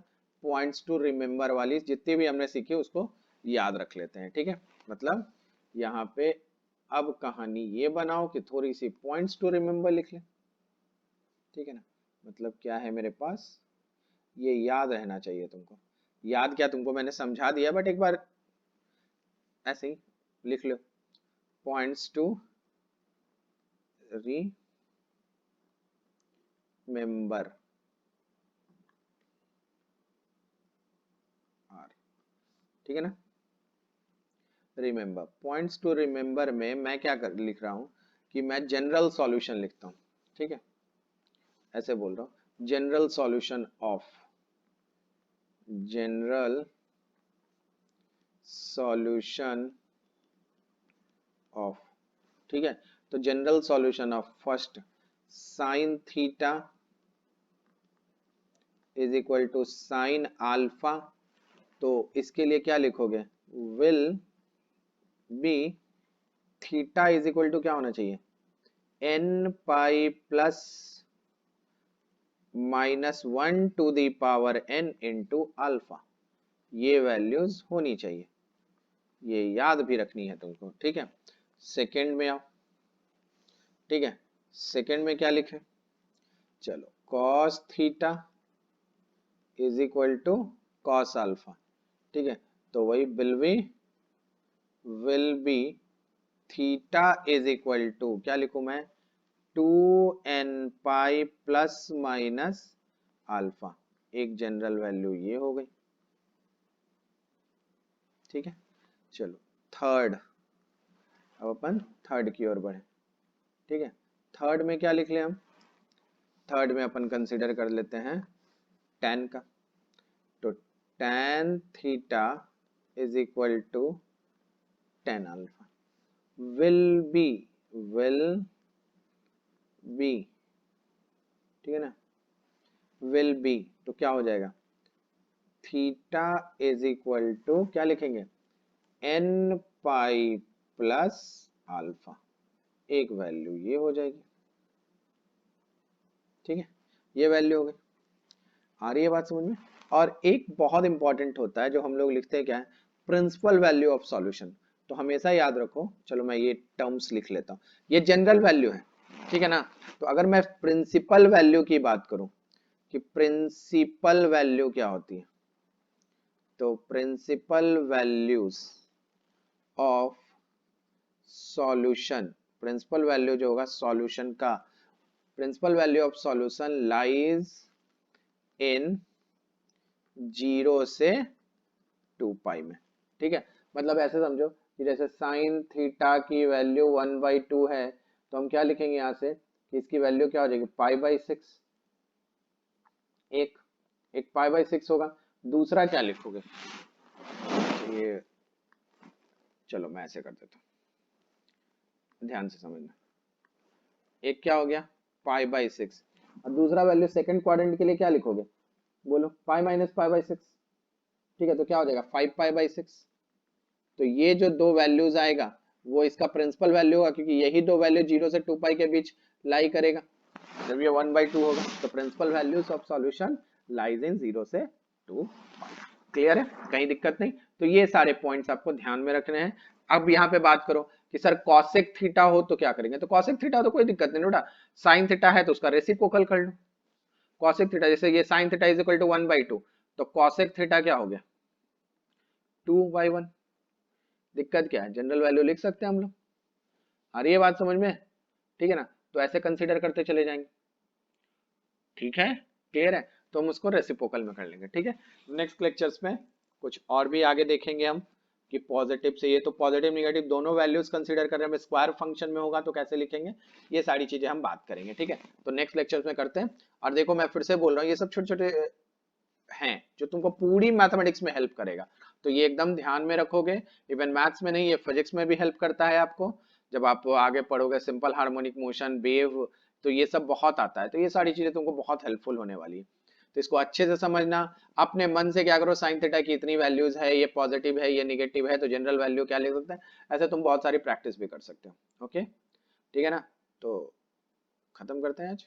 पॉइंट्स टू रिमेम्बर वाली जितनी भी हमने सीखी उसको याद रख लेते हैं। ठीक है, मतलब यहाँ पे अब कहानी ये बनाओ कि थोड़ी सी पॉइंट्स टू रिमेम्बर लिख ले। ठीक है ना, मतलब क्या है मेरे पास, ये याद रहना चाहिए तुमको। याद क्या, तुमको मैंने समझा दिया, बट एक बार ऐसे ही लिख लो, पॉइंट्स टू रिमेम्बर आर। ठीक है ना, रिमेम्बर, पॉइंट्स टू रिमेम्बर में मैं क्या लिख रहा हूं कि मैं जनरल सॉल्यूशन लिखता हूं। ठीक है, ऐसे बोल रहा हूं, general solution of, general solution of, ठीक है, तो general solution of first sine theta is equal to sine alpha, तो इसके लिए क्या लिखोगे, will be theta is equal to क्या होना चाहिए, n pi plus -1 to the power n into alpha, ये वैल्यूज होनी चाहिए। ये याद भी रखनी है तुमको, ठीक है। सेकंड में आओ, ठीक है। सेकंड में क्या लिखे, चलो cos theta is equal to cos alpha, ठीक है। तो वही will be theta is equal to क्या लिखूं मैं, 2n pi plus minus alpha, एक जनरल वैल्यू ये हो गई, ठीक है। चलो थर्ड, अब अपन थर्ड की ओर बढ़े, ठीक है। थर्ड में क्या लिख ले हम, थर्ड में अपन कंसीडर कर लेते हैं tan का, तो tan theta is equal to tan alpha, will be, ठीक है ना, विल बी, तो क्या हो जाएगा, थीटा इज इक्वल टू क्या लिखेंगे, n पाई प्लस अल्फा, एक वैल्यू ये हो जाएगी, ठीक है। ये वैल्यू हो गई, आ रही है बात समझ में। और एक बहुत इंपॉर्टेंट होता है जो हम लोग लिखते हैं, क्या है, प्रिंसिपल वैल्यू ऑफ सॉल्यूशन। तो हमेशा याद रखो, चलो मैं ये टर्म्स लिख लेता हूँ, ये जनरल वैल्यू है, ठीक है ना। तो अगर मैं प्रिंसिपल वैल्यू की बात करूं कि प्रिंसिपल वैल्यू क्या होती है, तो principal values of solution, principal value जो होगा सॉल्यूशन का, principal value of solution lies in 0 से 2 पाई में, ठीक है। मतलब ऐसे समझो कि जैसे साइन थीटा की वैल्यू 1/2 है, तो हम क्या लिखेंगे यहाँ से कि इसकी वैल्यू क्या हो जाएगी, पाई/6, एक पाई/6 होगा। दूसरा क्या लिखोगे, ये चलो मैं ऐसे कर देता हूँ, ध्यान से समझना, एक क्या हो गया पाई/6, और दूसरा वैल्यू सेकंड क्वाड्रेंट के लिए क्या लिखोगे, बोलो पाई-पाई/6, ठीक है। तो क्या हो जाएगा 5 पाई/6। तो ये जो दो वैल्यूज आएगा वो इसका प्रिंसिपल वैल्यू होगा, क्योंकि यही दो वैल्यू 0 से 2 पाई के बीच लाई करेगा। जब ये 1/2 होगा तो principal values of solution lies in 0 से 2 पाई। क्लियर है, कहीं दिक्कत नहीं। तो ये सारे पॉइंट्स आपको ध्यान में रखने हैं। अब यहाँ पे बात करो कि सर कॉसेक थीटा हो तो क्या करेंगे, तो कॉसेक थीटा तो कोई दिक्कत नहीं बेटा, साइन थीटा है तो उसका रेसिप्रोकल कर लो। कॉसेक थीटा जैसे ये sine theta is equal to 1/2, तो कॉसेक थीटा क्या हो गया 2/1। दिक्कत क्या है, जनरल वैल्यू लिख सकते हैं हम लोग, आ रही है बात समझ में, ठीक है ना। तो ऐसे कंसीडर करते चले जाएंगे, ठीक है, क्लियर है। तो हम उसको रेसिप्रोकल में कर लेंगे, ठीक है। नेक्स्ट लेक्चर्स में कुछ और भी आगे देखेंगे हम कि पॉजिटिव से, ये तो पॉजिटिव निगेटिव दोनों वैल्यूज कंसीडर कर रहे हैं, स्क्वायर फंक्शन में होगा तो कैसे लिखेंगे, ये सारी चीजें हम बात करेंगे, ठीक है। तो नेक्स्ट लेक्चर्स में करते हैं। और देखो मैं फिर से बोल रहा हूँ, ये सब छोटे छोटे हैं जो तुमको पूरी मैथमेटिक्स में हेल्प करेगा, तो ये एकदम ध्यान में रखोगे। इवन मैथ्स में नहीं, ये फिजिक्स में भी हेल्प करता है आपको, जब आप आगे पढ़ोगे सिंपल हार्मोनिक मोशन, वेव, तो ये सब बहुत आता है। तो ये सारी चीजें तुमको बहुत हेल्पफुल होने वाली है, तो इसको अच्छे से समझना। अपने मन से क्या करो, साइन थीटा की इतनी वैल्यूज है, ये पॉजिटिव है, ये निगेटिव है, तो जनरल वैल्यू क्या लिख सकते हैं, ऐसे तुम बहुत सारी प्रैक्टिस भी कर सकते हो। ओके, ठीक है ना। तो खत्म करते हैं आज।